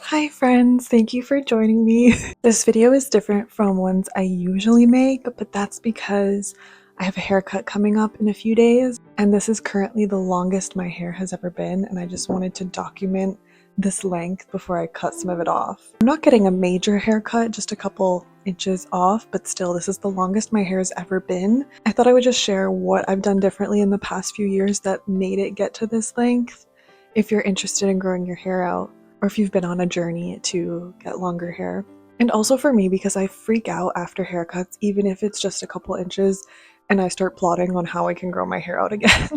Hi friends, thank you for joining me. This video is different from ones I usually make, but that's because I have a haircut coming up in a few days, and this is currently the longest my hair has ever been, and I just wanted to document this length before I cut some of it off. I'm not getting a major haircut, just a couple inches off, but still, this is the longest my hair has ever been. I thought I would just share what I've done differently in the past few years that made it get to this length. If you're interested in growing your hair out, or if you've been on a journey to get longer hair. And also for me, because I freak out after haircuts, even if it's just a couple inches, and I start plotting on how I can grow my hair out again.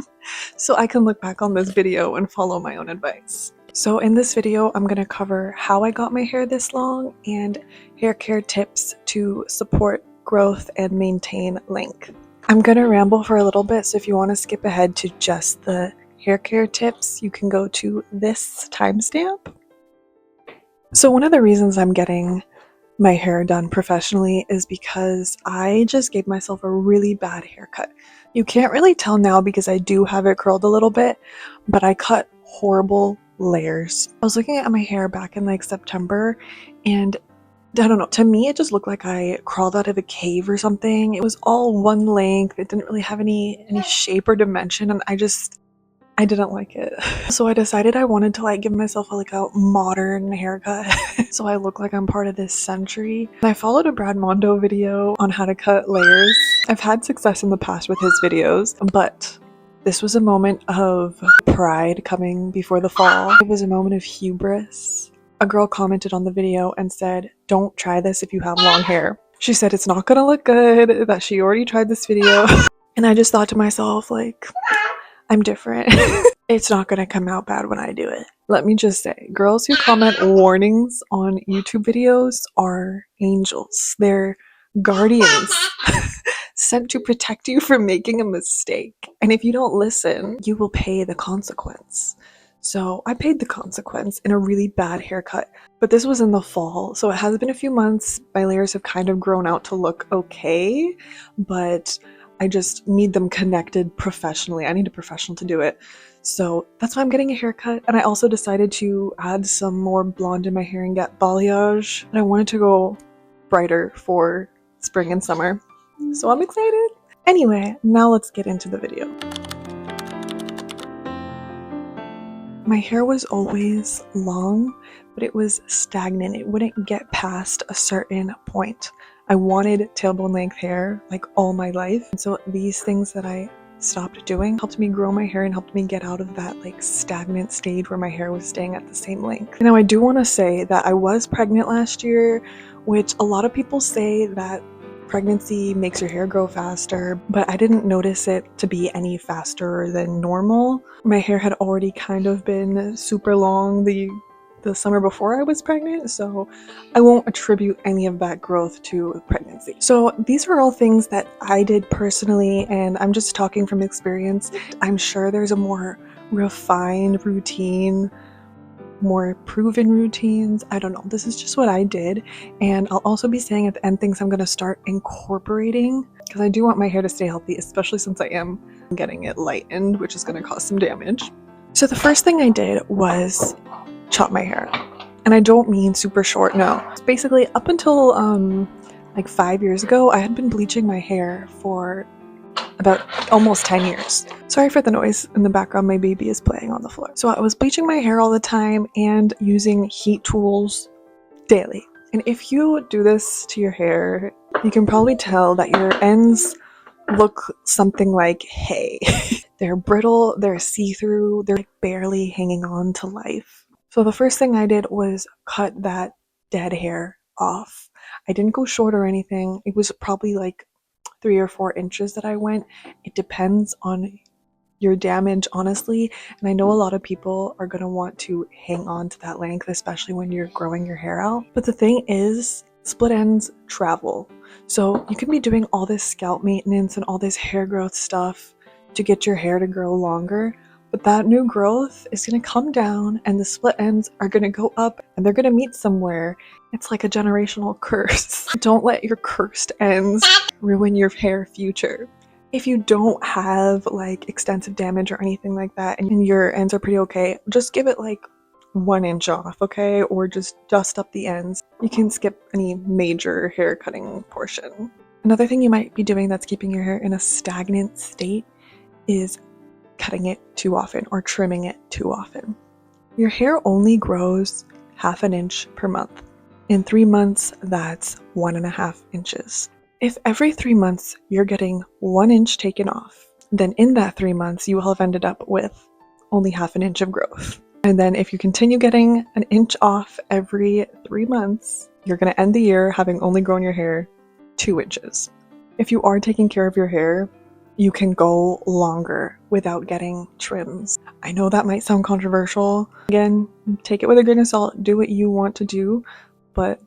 So I can look back on this video and follow my own advice. So in this video, I'm going to cover how I got my hair this long and hair care tips to support growth and maintain length. I'm going to ramble for a little bit, so if you want to skip ahead to just the hair care tips, you can go to this timestamp. So one of the reasons I'm getting my hair done professionally is because I just gave myself a really bad haircut. You can't really tell now because I do have it curled a little bit, but I cut horrible layers. I was looking at my hair back in like September, and I don't know, to me it just looked like I crawled out of a cave or something. It was all one length. It didn't really have any shape or dimension, and I didn't like it. So I decided I wanted to like give myself a modern haircut. So I look like I'm part of this century. And I followed a Brad Mondo video on how to cut layers. I've had success in the past with his videos, but this was a moment of pride coming before the fall. It was a moment of hubris. A girl commented on the video and said, "Don't try this if you have long hair." She said it's not gonna look good, that she already tried this video. And I just thought to myself, like, I'm different. It's not gonna come out bad when I do it. Let me just say, girls who comment warnings on YouTube videos are angels. They're guardians sent to protect you from making a mistake. And if you don't listen, you will pay the consequence. So I paid the consequence in a really bad haircut, but this was in the fall, so it has been a few months. My layers have kind of grown out to look okay, but I just need them connected professionally. I need a professional to do it. So that's why I'm getting a haircut. And I also decided to add some more blonde in my hair and get balayage. And I wanted to go brighter for spring and summer. So I'm excited. Anyway, now let's get into the video. My hair was always long, but it was stagnant. It wouldn't get past a certain point. I wanted tailbone length hair like all my life. And so these things that I stopped doing helped me grow my hair and helped me get out of that like stagnant stage where my hair was staying at the same length. Now I do want to say that I was pregnant last year, which a lot of people say that pregnancy makes your hair grow faster, but I didn't notice it to be any faster than normal. My hair had already kind of been super long the summer before I was pregnant, so I won't attribute any of that growth to pregnancy. So these are all things that I did personally, and I'm just talking from experience. I'm sure there's a more refined routine, more proven routines. I don't know. This is just what I did, and I'll also be saying at the end things I'm going to start incorporating because I do want my hair to stay healthy, especially since I am getting it lightened, which is going to cause some damage. So the first thing I did was chop my hair, and I don't mean super short. No, basically up until like 5 years ago, I had been bleaching my hair for about almost 10 years. Sorry for the noise in the background, my baby is playing on the floor. So I was bleaching my hair all the time and using heat tools daily. And if you do this to your hair, you can probably tell that your ends look something like hay. They're brittle, they're see-through, they're like barely hanging on to life. So the first thing I did was cut that dead hair off. I didn't go short or anything. It was probably like 3 or 4 inches that I went. It depends on your damage, honestly, and I know a lot of people are going to want to hang on to that length, especially when you're growing your hair out. But the thing is, split ends travel. So you can be doing all this scalp maintenance and all this hair growth stuff to get your hair to grow longer, but that new growth is going to come down and the split ends are going to go up and they're going to meet somewhere. It's like a generational curse. Don't let your cursed ends ruin your hair future. If you don't have like extensive damage or anything like that and your ends are pretty okay, just give it like 1 inch off, okay? Or just dust up the ends. You can skip any major hair cutting portion. Another thing you might be doing that's keeping your hair in a stagnant state is cutting it too often or trimming it too often. Your hair only grows 1/2 inch per month. In 3 months, that's 1.5 inches. If every 3 months you're getting 1 inch taken off, then in that 3 months, you will have ended up with only 1/2 inch of growth. And then if you continue getting an inch off every 3 months, you're going to end the year having only grown your hair 2 inches. If you are taking care of your hair, you can go longer without getting trims. I know that might sound controversial. Again, take it with a grain of salt, do what you want to do, but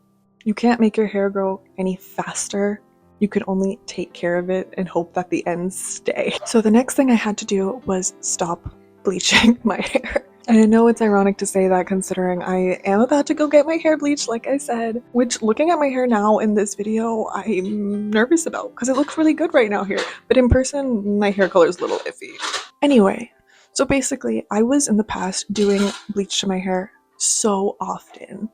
you can't make your hair grow any faster. You can only take care of it and hope that the ends stay. So the next thing I had to do was stop bleaching my hair. And I know it's ironic to say that considering I am about to go get my hair bleached, like I said, which looking at my hair now in this video, I'm nervous about because it looks really good right now here. But in person, my hair color is a little iffy. Anyway, so basically I was in the past doing bleach to my hair so often.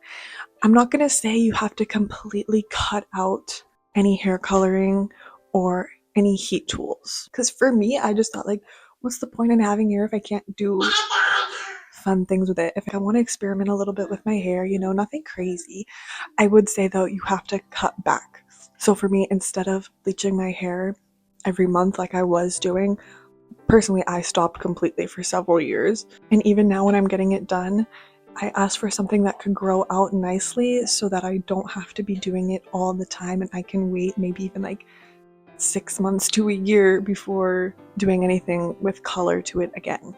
I'm not gonna say you have to completely cut out any hair coloring or any heat tools. Because for me, I just thought like, what's the point in having hair if I can't do fun things with it? If I want to experiment a little bit with my hair, you know, nothing crazy. I would say though, you have to cut back. So for me, instead of bleaching my hair every month like I was doing, personally, I stopped completely for several years. And even now when I'm getting it done, I ask for something that could grow out nicely so that I don't have to be doing it all the time and I can wait maybe even like 6 months to a year before doing anything with color to it again.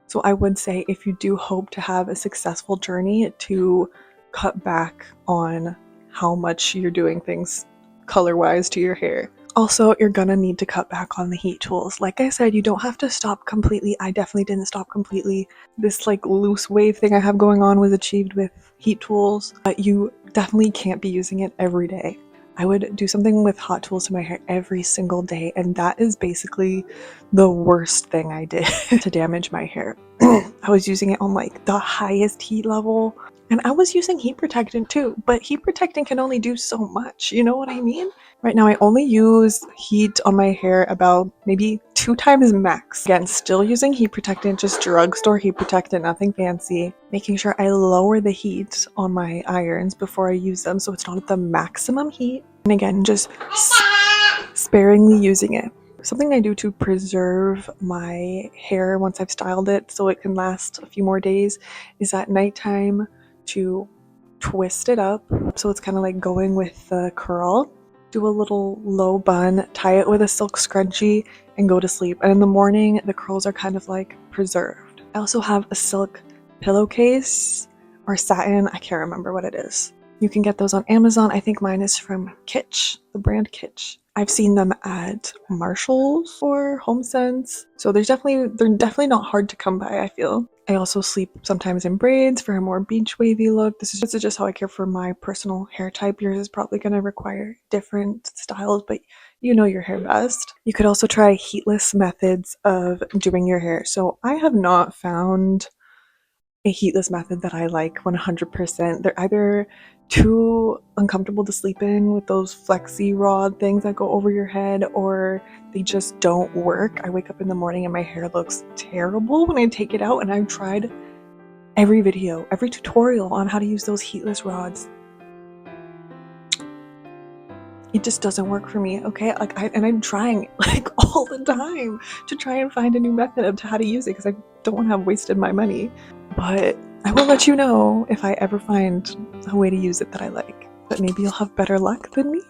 So I would say if you do hope to have a successful journey, to cut back on how much you're doing things color-wise to your hair. Also, you're gonna need to cut back on the heat tools. Like I said, you don't have to stop completely. I definitely didn't stop completely. This like loose wave thing I have going on was achieved with heat tools, but you definitely can't be using it every day. I would do something with hot tools to my hair every single day, and that is basically the worst thing I did to damage my hair. I was using it on like the highest heat level, and I was using heat protectant too, but heat protectant can only do so much, you know what I mean? Right now I only use heat on my hair about maybe 2 times max. Again, still using heat protectant, just drugstore heat protectant, nothing fancy. Making sure I lower the heat on my irons before I use them so it's not at the maximum heat. And again, just sparingly using it. Something I do to preserve my hair once I've styled it so it can last a few more days is at nighttime to twist it up so it's kind of like going with the curl. Do a little low bun, tie it with a silk scrunchie, and go to sleep. And in the morning, the curls are kind of like preserved. I also have a silk pillowcase or satin, I can't remember what it is. You can get those on Amazon. I think mine is from Kitsch, the brand Kitsch. I've seen them at Marshalls or HomeSense. So they're definitely not hard to come by, I feel. I also sleep sometimes in braids for a more beach wavy look. This is just how I care for my personal hair type. Yours is probably going to require different styles, but you know your hair best. You could also try heatless methods of doing your hair. So I have not found a heatless method that I like 100%. They're either too uncomfortable to sleep in with those flexi rod things that go over your head, or they just don't work. I wake up in the morning and my hair looks terrible when I take it out, and I've tried every video, every tutorial on how to use those heatless rods. It just doesn't work for me, okay? I'm trying like all the time to try and find a new method of how to use it because I don't want to have wasted my money. But I will let you know if I ever find a way to use it that I like. But maybe you'll have better luck than me.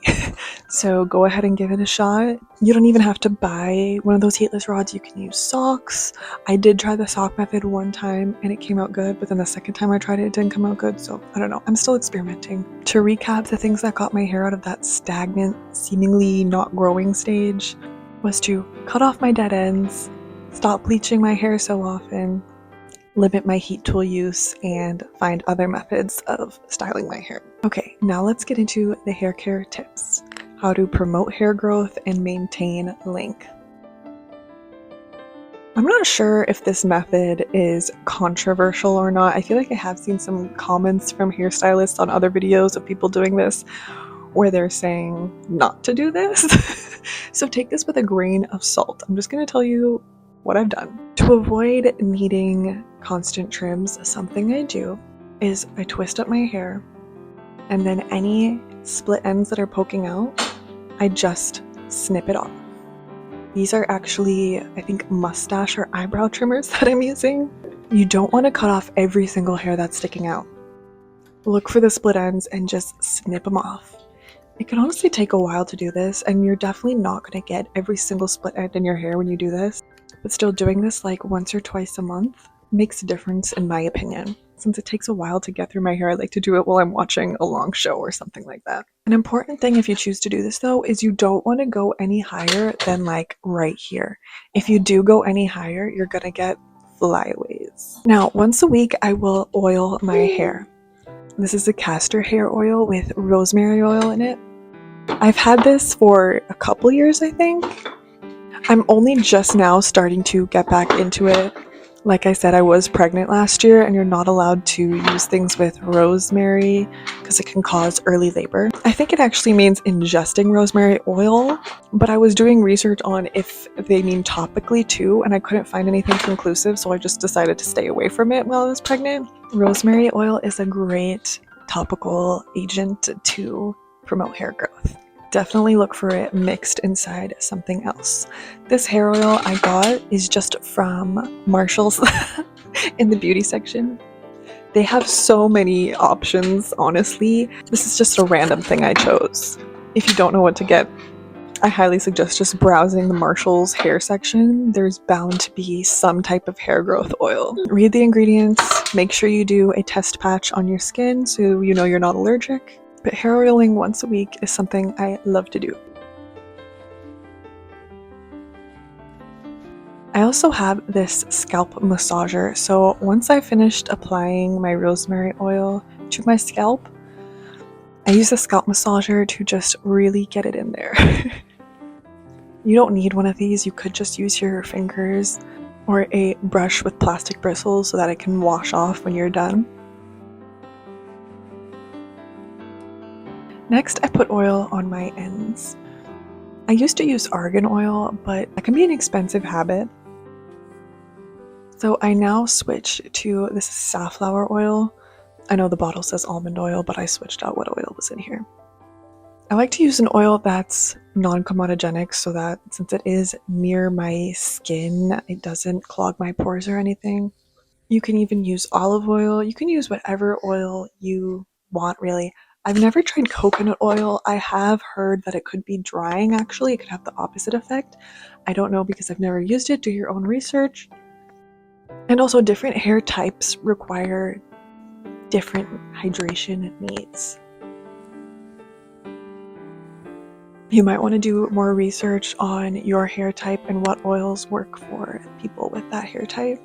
So go ahead and give it a shot. You don't even have to buy one of those heatless rods. You can use socks. I did try the sock method one time and it came out good, but then the second time I tried it, it didn't come out good. So I don't know. I'm still experimenting. To recap, the things that got my hair out of that stagnant, seemingly not growing stage was to cut off my dead ends, stop bleaching my hair so often, limit my heat tool use, and find other methods of styling my hair. Okay, now let's get into the hair care tips. How to promote hair growth and maintain length. I'm not sure if this method is controversial or not. I feel like I have seen some comments from hairstylists on other videos of people doing this where they're saying not to do this. So take this with a grain of salt. I'm just going to tell you what I've done. To avoid needing constant trims, something I do is I twist up my hair, and then any split ends that are poking out, I just snip it off. These are actually, I think, mustache or eyebrow trimmers that I'm using. You don't want to cut off every single hair that's sticking out. Look for the split ends and just snip them off. It can honestly take a while to do this, and you're definitely not going to get every single split end in your hair when you do this. But still, doing this like once or twice a month makes a difference in my opinion. Since it takes a while to get through my hair, I like to do it while I'm watching a long show or something like that. An important thing if you choose to do this though is you don't want to go any higher than like right here. If you do go any higher, you're gonna get flyaways. Now, once a week I will oil my hair. This is a castor hair oil with rosemary oil in it. I've had this for a couple years, I think. I'm only just now starting to get back into it. Like I said, I was pregnant last year, and you're not allowed to use things with rosemary because it can cause early labor. I think it actually means ingesting rosemary oil, but I was doing research on if they mean topically too, and I couldn't find anything conclusive, so I just decided to stay away from it while I was pregnant. Rosemary oil is a great topical agent to promote hair growth. Definitely look for it mixed inside something else. This hair oil I got is just from Marshall's in the beauty section. They have so many options, honestly. This is just a random thing I chose. If you don't know what to get, I highly suggest just browsing the Marshall's hair section. There's bound to be some type of hair growth oil. Read the ingredients, make sure you do a test patch on your skin so you know you're not allergic. But hair oiling once a week is something I love to do. I also have this scalp massager, so once I finished applying my rosemary oil to my scalp, I use the scalp massager to just really get it in there. You don't need one of these, you could just use your fingers or a brush with plastic bristles so that it can wash off when you're done. Next, I put oil on my ends. I used to use argan oil, but that can be an expensive habit. So I now switch to this safflower oil. I know the bottle says almond oil, but I switched out what oil was in here. I like to use an oil that's non-comedogenic so that since it is near my skin, it doesn't clog my pores or anything. You can even use olive oil. You can use whatever oil you want, really. I've never tried coconut oil. I have heard that it could be drying, actually. It could have the opposite effect. I don't know because I've never used it. Do your own research. And also, different hair types require different hydration needs. You might want to do more research on your hair type and what oils work for people with that hair type.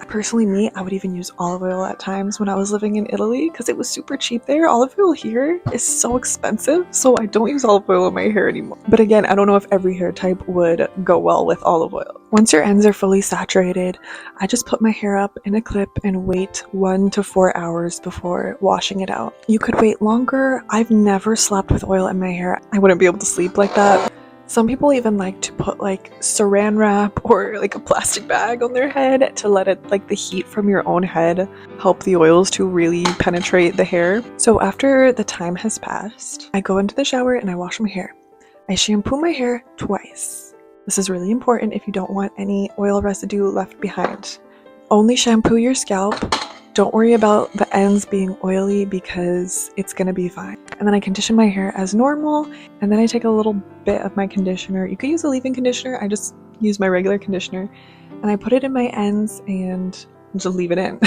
Personally, I would even use olive oil at times when I was living in Italy because it was super cheap there. Olive oil here is so expensive, so I don't use olive oil in my hair anymore. But again, I don't know if every hair type would go well with olive oil. Once your ends are fully saturated, I just put my hair up in a clip and wait 1 to 4 hours before washing it out. You could wait longer. I've never slept with oil in my hair. I wouldn't be able to sleep like that. Some people even like to put like saran wrap or like a plastic bag on their head to let it, like the heat from your own head, help the oils to really penetrate the hair. So after the time has passed, I go into the shower and I wash my hair. I shampoo my hair twice. This is really important if you don't want any oil residue left behind. Only shampoo your scalp. Don't worry about the ends being oily because it's gonna be fine. And then I condition my hair as normal, and then I take a little bit of my conditioner. You could use a leave-in conditioner. I just use my regular conditioner, and I put it in my ends and just leave it in.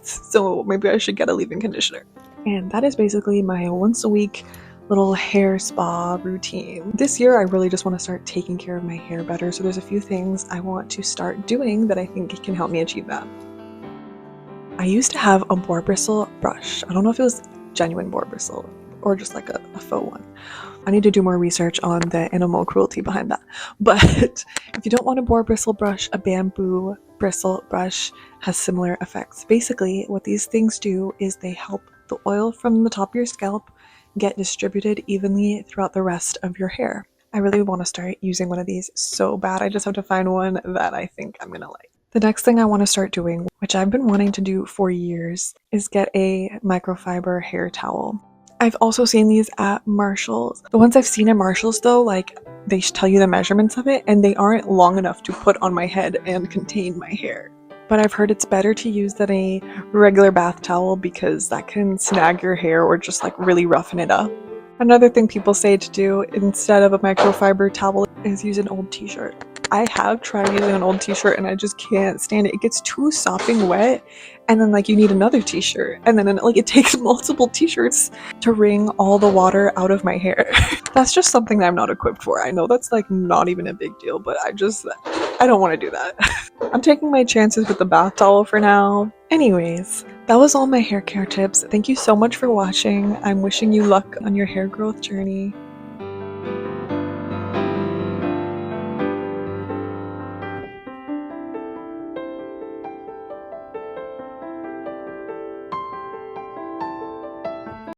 So maybe I should get a leave-in conditioner. And that is basically my once a week little hair spa routine. This year, I really just want to start taking care of my hair better. So there's a few things I want to start doing that I think can help me achieve that. I used to have a boar bristle brush. I don't know if it was genuine boar bristle or just like a faux one. I need to do more research on the animal cruelty behind that. But if you don't want a boar bristle brush, a bamboo bristle brush has similar effects. Basically, what these things do is they help the oil from the top of your scalp get distributed evenly throughout the rest of your hair. I really want to start using one of these so bad. I just have to find one that I think I'm gonna like. The next thing I want to start doing, which I've been wanting to do for years, is get a microfiber hair towel. I've also seen these at Marshall's. The ones I've seen at Marshall's though, like they tell you the measurements of it and they aren't long enough to put on my head and contain my hair. But I've heard it's better to use than a regular bath towel because that can snag your hair or just like really roughen it up. Another thing people say to do instead of a microfiber towel is use an old t-shirt. I have tried using an old t-shirt and I just can't stand it. It gets too sopping wet and then like you need another t-shirt and then like it takes multiple t-shirts to wring all the water out of my hair. That's just something that I'm not equipped for. I know that's like not even a big deal, but I don't want to do that. I'm taking my chances with the bath towel for now. Anyways, that was all my hair care tips. Thank you so much for watching. I'm wishing you luck on your hair growth journey.